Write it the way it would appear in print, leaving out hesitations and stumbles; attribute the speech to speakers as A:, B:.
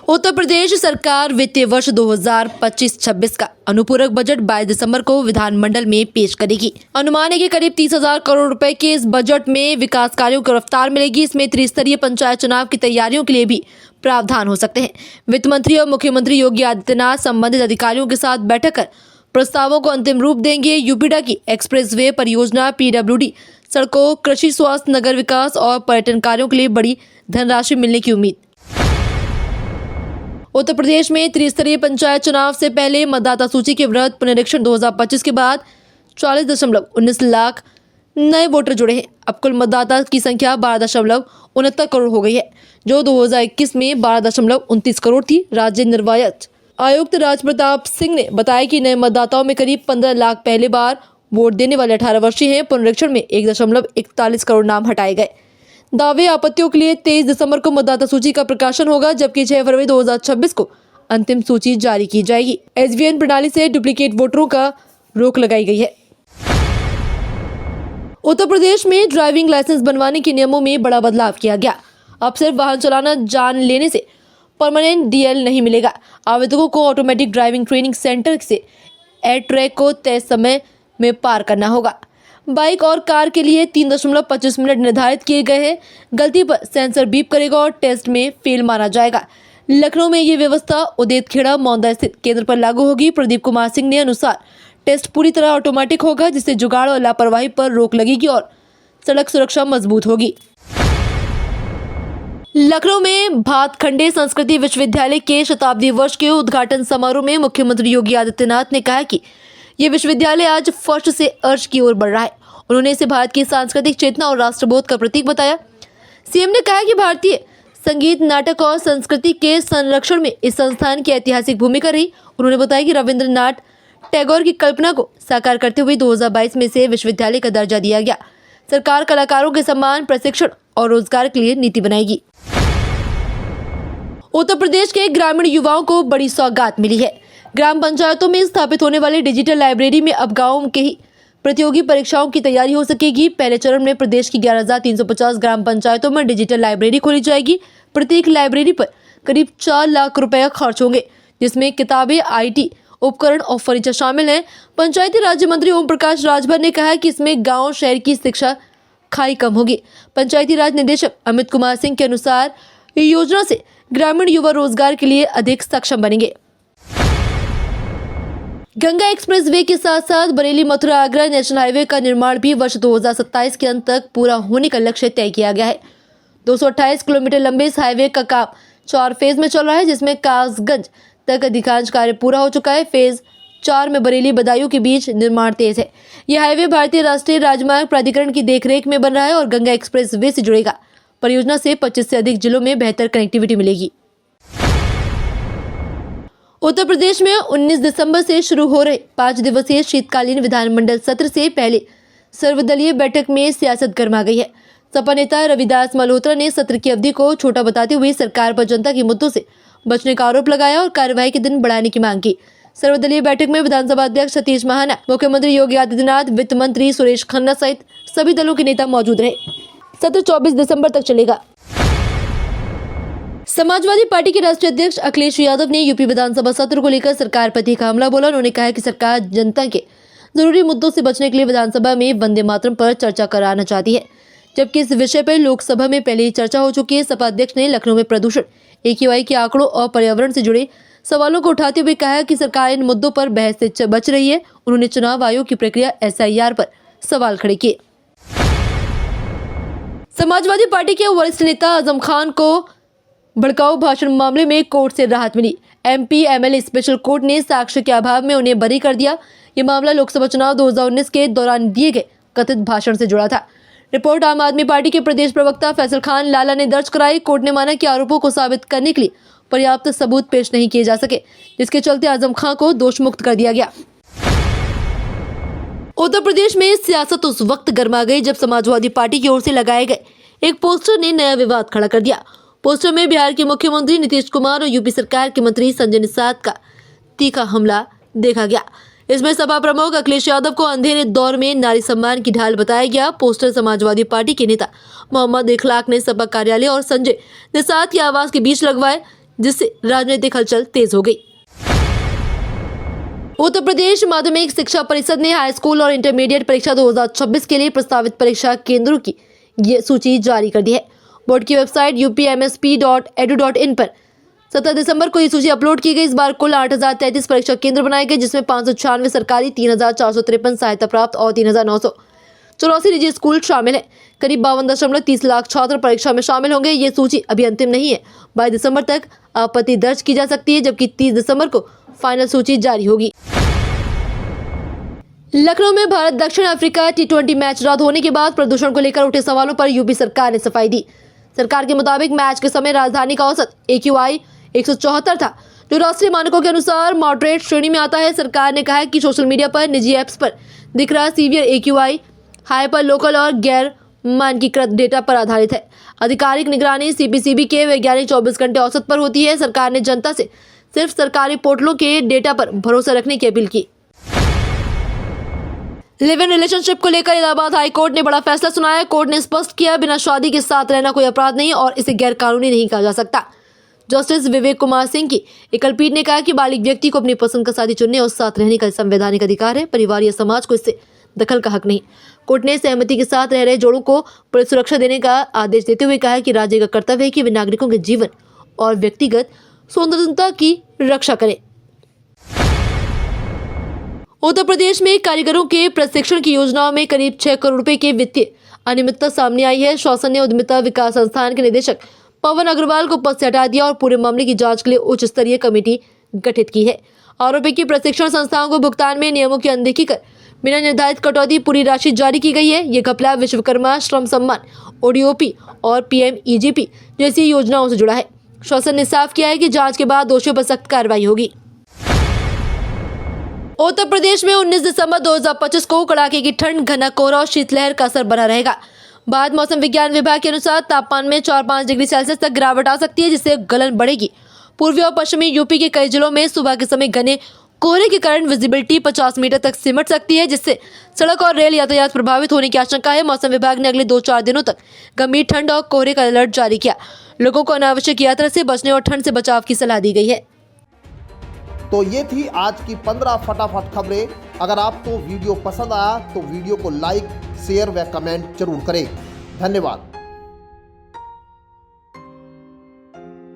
A: उत्तर प्रदेश सरकार वित्तीय वर्ष 2025-26 का अनुपूरक बजट 22 दिसंबर को विधानमंडल में पेश करेगी। अनुमान है कि करीब 30,000 करोड़ रुपए के इस बजट में विकास कार्यों को रफ्तार मिलेगी। इसमें त्रिस्तरीय पंचायत चुनाव की तैयारियों के लिए भी प्रावधान हो सकते हैं। वित्त मंत्री और मुख्यमंत्री योगी आदित्यनाथ संबंधित अधिकारियों के साथ बैठक कर प्रस्तावों को अंतिम रूप देंगे। यूपीडा की एक्सप्रेसवे परियोजना, पीडब्ल्यूडी सड़कों, कृषि, स्वास्थ्य, नगर विकास और पर्यटन कार्यों के लिए बड़ी धनराशि मिलने की उम्मीद। उत्तर प्रदेश में त्रिस्तरीय पंचायत चुनाव से पहले मतदाता सूची के वृहद पुनरीक्षण 2025 के बाद 40.19 लाख नए वोटर जुड़े हैं। अब कुल मतदाता की संख्या 12.69 करोड़ हो गई है, जो 2021 में 12.29 करोड़ थी। राज्य निर्वाचन आयुक्त राज प्रताप सिंह ने बताया कि नए मतदाताओं में करीब 15 लाख पहले बार वोट देने वाले 18 वर्षीय हैं। पुनरीक्षण में 1.41 करोड़ नाम हटाए गए। दावे आपत्तियों के लिए 23 दिसंबर को मतदाता सूची का प्रकाशन होगा, जबकि 6 फरवरी 2026 को अंतिम सूची जारी की जाएगी। एसवीएन प्रणाली से डुप्लीकेट वोटरों का रोक लगाई गई है। उत्तर प्रदेश में ड्राइविंग लाइसेंस बनवाने के नियमों में बड़ा बदलाव किया गया। अब सिर्फ वाहन चलाना जान लेने से परमानेंट डीएल नहीं मिलेगा। आवेदकों को ऑटोमेटिक ड्राइविंग ट्रेनिंग सेंटर से एयर ट्रैक को तय समय में पार करना होगा। बाइक और कार के लिए 3.25 मिनट निर्धारित किए गए हैं। गलती पर सेंसर बीप करेगा और टेस्ट में फेल माना जाएगा। लखनऊ में ये व्यवस्था उदेत खेड़ा मौदा स्थित केंद्र पर लागू होगी। प्रदीप कुमार सिंह ने अनुसार टेस्ट पूरी तरह ऑटोमेटिक होगा, जिससे जुगाड़ और लापरवाही पर रोक लगेगी और सड़क सुरक्षा मजबूत होगी। लखनऊ में भातखंडे संस्कृति विश्वविद्यालय के शताब्दी वर्ष के उद्घाटन समारोह में मुख्यमंत्री योगी आदित्यनाथ ने कहा कि ये विश्वविद्यालय आज फर्श से अर्श की ओर बढ़ रहा है। उन्होंने इसे भारत की सांस्कृतिक चेतना और राष्ट्रबोध का प्रतीक बताया। सीएम ने कहा कि भारतीय संगीत, नाटक और संस्कृति के संरक्षण में इस संस्थान की ऐतिहासिक भूमिका रही। उन्होंने बताया कि रविंद्रनाथ टैगोर की कल्पना को साकार करते हुए 2022 में से विश्वविद्यालय का दर्जा दिया गया। सरकार कलाकारों के सम्मान, प्रशिक्षण और रोजगार के लिए नीति बनाएगी। उत्तर प्रदेश के ग्रामीण युवाओं को बड़ी सौगात मिली है। ग्राम पंचायतों में स्थापित होने वाली डिजिटल लाइब्रेरी में अब गाँव के ही प्रतियोगी परीक्षाओं की तैयारी हो सकेगी। पहले चरण में प्रदेश की 11,350 ग्राम पंचायतों में डिजिटल लाइब्रेरी खोली जाएगी। प्रत्येक लाइब्रेरी पर करीब 4 लाख रुपए खर्च होंगे, जिसमें किताबें, IT उपकरण और फर्नीचर शामिल हैं। पंचायती राज्य मंत्री ओम प्रकाश राजभर ने कहा कि इसमें गाँव शहर की शिक्षा खाई कम होगी। पंचायती राज निदेशक अमित कुमार सिंह के अनुसार योजना से ग्रामीण युवा रोजगार के लिए अधिक सक्षम बनेंगे। गंगा एक्सप्रेसवे के साथ साथ बरेली मथुरा आगरा नेशनल हाईवे का निर्माण भी वर्ष 2027 के अंत तक पूरा होने का लक्ष्य तय किया गया है। 228 किलोमीटर लंबे इस हाईवे का काम 4 फेज में चल रहा है, जिसमें कासगंज तक अधिकांश कार्य पूरा हो चुका है। फेज 4 में बरेली बदायूं के बीच निर्माण तेज है। यह हाईवे भारतीय राष्ट्रीय राजमार्ग प्राधिकरण की देखरेख में बन रहा है और गंगा एक्सप्रेसवे से जुड़ेगा। परियोजना से 25 से अधिक जिलों में बेहतर कनेक्टिविटी मिलेगी। उत्तर प्रदेश में 19 दिसंबर से शुरू हो रहे 5 दिवसीय शीतकालीन विधानमंडल सत्र से पहले सर्वदलीय बैठक में सियासत गर्मा गई है। सपा नेता रविदास मल्होत्रा ने सत्र की अवधि को छोटा बताते हुए सरकार पर जनता के मुद्दों से बचने का आरोप लगाया और कार्यवाही के दिन बढ़ाने की मांग की। सर्वदलीय बैठक में विधानसभा अध्यक्ष सतीश महाना, मुख्यमंत्री योगी आदित्यनाथ, वित्त मंत्री सुरेश खन्ना सहित सभी दलों के नेता मौजूद रहे। सत्र 24 दिसंबर तक चलेगा। समाजवादी पार्टी के राष्ट्रीय अध्यक्ष अखिलेश यादव ने यूपी विधानसभा सत्र को लेकर सरकार पर तीखा हमला बोला। उन्होंने कहा कि सरकार जनता के जरूरी मुद्दों से बचने के लिए विधानसभा में वंदे मातरम पर चर्चा कराना चाहती है, जबकि इस विषय पर लोकसभा में पहले ही चर्चा हो चुकी है। सपा अध्यक्ष ने लखनऊ में प्रदूषण, AQI के आंकड़ों और पर्यावरण से जुड़े सवालों को उठाते हुए कहा कि सरकार इन मुद्दों पर बहस से बच रही है। उन्होंने चुनाव आयोग की प्रक्रिया SIR पर सवाल खड़े किए। समाजवादी पार्टी के वरिष्ठ नेता आजम खान को भड़काऊ भाषण मामले में कोर्ट से राहत मिली। MP MLA स्पेशल कोर्ट ने साक्ष्य के अभाव में उन्हें बरी कर दिया। ये मामला लोकसभा चुनाव 2019 के दौरान दिए गए कथित भाषण से जुड़ा था। रिपोर्ट आम आदमी पार्टी के प्रदेश प्रवक्ता फैसल खान लाला ने दर्ज कराई। कोर्ट ने माना कि आरोपों को साबित करने के लिए पर्याप्त सबूत पेश नहीं किए जा सके, जिसके चलते आजम खान को दोष मुक्त कर दिया गया। उत्तर प्रदेश में सियासत उस वक्त गर्मा गई जब समाजवादी पार्टी की ओर से लगाए गए एक पोस्टर ने नया विवाद खड़ा कर दिया। पोस्टर में बिहार के मुख्यमंत्री नीतीश कुमार और यूपी सरकार के मंत्री संजय निषाद का तीखा हमला देखा गया। इसमें सपा प्रमुख अखिलेश यादव को अंधेरे दौर में नारी सम्मान की ढाल बताया गया। पोस्टर समाजवादी पार्टी के नेता मोहम्मद इखलाक ने सपा कार्यालय और संजय निषाद के आवास के बीच लगवाए। जिससे राजनीतिक हलचल तेज हो गई। उत्तर प्रदेश माध्यमिक शिक्षा परिषद ने हाई स्कूल और इंटरमीडिएट परीक्षा 2026 के लिए प्रस्तावित परीक्षा केंद्रों की ये सूची जारी कर दी है। बोर्ड की वेबसाइट upmsp.edu.in पर 17 दिसंबर को ये सूची अपलोड की गई। इस बार कुल 8,033 परीक्षा केंद्र बनाए गए, जिसमें 596 सरकारी, 3,453 सहायता प्राप्त और 3,984 निजी स्कूल शामिल है। करीब 52.30 लाख छात्र परीक्षा में शामिल होंगे। ये सूची अभी अंतिम नहीं है। 22 दिसंबर तक आपत्ति दर्ज की जा सकती है, जबकि 30 दिसंबर को फाइनल सूची जारी होगी। लखनऊ में भारत दक्षिण अफ्रीका T20 मैच रद्द होने के बाद प्रदूषण को लेकर उठे सवालों पर यूपी सरकार ने सफाई दी। सरकार के मुताबिक मैच के समय राजधानी का औसत AQI 174 था, जो राष्ट्रीय मानकों के अनुसार मॉडरेट श्रेणी में आता है। सरकार ने कहा है कि सोशल मीडिया पर निजी ऐप्स पर दिख रहा सीवियर AQI हाइपर लोकल और गैर मानकीकृत डेटा पर आधारित है। आधिकारिक निगरानी CPCB के वैज्ञानिक 24 घंटे औसत पर होती है। सरकार ने जनता से सिर्फ सरकारी पोर्टलों के डेटा पर भरोसा रखने की अपील की। लिव इन रिलेशनशिप को लेकर इलाहाबाद हाई कोर्ट ने बड़ा फैसला सुनाया। कोर्ट ने स्पष्ट किया, बिना शादी के साथ रहना कोई अपराध नहीं और इसे गैर कानूनी नहीं कहा जा सकता। जस्टिस विवेक कुमार सिंह की एकल पीठ ने कहा कि बालिग व्यक्ति को अपनी पसंद का साथी चुनने और साथ रहने का संवैधानिक अधिकार है। परिवार या समाज को इससे दखल का हक नहीं। कोर्ट ने सहमति के साथ रह रहे जोड़ों को पुलिस सुरक्षा देने का आदेश देते हुए कहा कि राज्य का कर्तव्य है कि वे नागरिकों के जीवन और व्यक्तिगत स्वतंत्रता की रक्षा करें। उत्तर प्रदेश में कारीगरों के प्रशिक्षण की योजनाओं में करीब 6 करोड़ रुपए की वित्तीय अनियमितता सामने आई है। शासन ने उद्यमिता विकास संस्थान के निदेशक पवन अग्रवाल को पद से हटा दिया और पूरे मामले की जांच के लिए उच्च स्तरीय कमेटी गठित की है। आरोपी की प्रशिक्षण संस्थाओं को भुगतान में नियमों की अनदेखी कर बिना निर्धारित कटौती पूरी राशि जारी की गई है। ये घपला विश्वकर्मा श्रम सम्मान, ODOP और PMEGP जैसी योजनाओं से जुड़ा है। शासन ने साफ किया है कि जांच के बाद दोषियों पर सख्त कार्रवाई होगी। उत्तर प्रदेश में 19 दिसंबर 2025 को कड़ाके की ठंड, घना कोहरा और शीतलहर का असर बना रहेगा। भारत मौसम विज्ञान विभाग के अनुसार तापमान में 4-5 डिग्री सेल्सियस तक गिरावट आ सकती है, जिससे गलन बढ़ेगी। पूर्वी और पश्चिमी यूपी के कई जिलों में सुबह के समय घने कोहरे के कारण विजिबिलिटी 50 मीटर तक सिमट सकती है, जिससे सड़क और रेल यातायात प्रभावित होने की आशंका है। मौसम विभाग ने अगले 2-4 दिनों तक गंभीर ठंड और कोहरे का अलर्ट जारी किया। लोगों को अनावश्यक यात्रा से बचने और ठंड से बचाव की सलाह दी गई है।
B: तो ये थी आज की 15 फटाफट खबरें। अगर आपको वीडियो पसंद आया तो वीडियो को लाइक, शेयर व कमेंट जरूर करें। धन्यवाद।